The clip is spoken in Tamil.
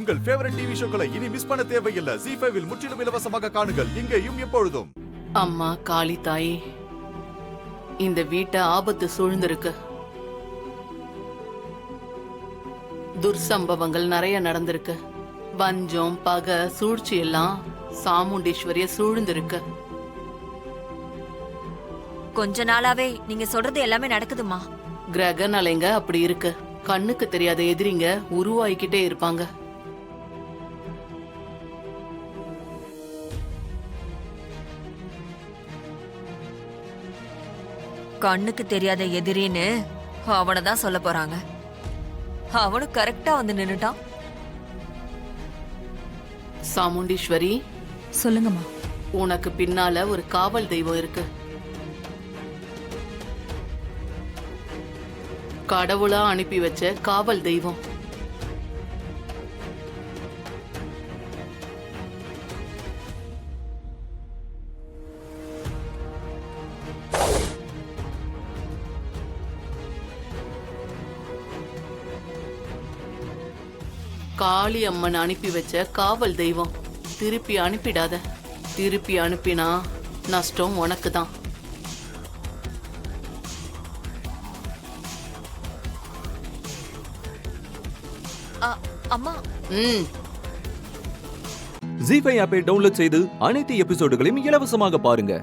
உங்கள் ஃபேவரட் டிவி ஷோக்களை இனி மிஸ் பண்ண தேவையில்லை. ZEE5 இல் முற்றிலும் இலவசமாக காணுங்கள், இங்கேயும் எப்பொழுதும். அம்மா காளி தாயே, இந்த வீட்டை ஆபத்து சூழ்ந்திருக்கு. துர்சம்பவங்கள் நிறைய நடந்திருக்கு. வஞ்சம், பகை, சூழ்ச்சி எல்லாம் சாமுண்டீஸ்வரிய சூழ்ந்திருக்கு. கொஞ்ச நாளாவே நீங்க சொல்றது எல்லாமே நடக்குதுமா. கிரக நலைங்க அப்படி இருக்கு. கண்ணுக்கு தெரியாத எதிரிங்க உருவாகிக்கிட்டே இருப்பாங்க. கண்ணுக்கு தெரியாத எதிரின்னு அவனதான் சொல்ல போறாங்க. அவனும் கரெக்டா வந்து நின்னுட்டான். சாமுண்டீஸ்வரி, சொல்லுங்கம்மா. உனக்கு பின்னால ஒரு காவல் தெய்வம் இருக்கு. கடவுளா அனுப்பி வச்ச காவல் தெய்வம். காளி அம்மன் அனுப்பி வச்ச காவல் தெய்வம். திருப்பி அனுப்பிடாத. திருப்பி அனுப்பினா நஷ்டம் உனக்கு தான். அம்மா. ZEE5 ஆப்பை டவுன்லோட் செய்து அனைத்து எபிசோடுகளையும் இலவசமாக பாருங்க.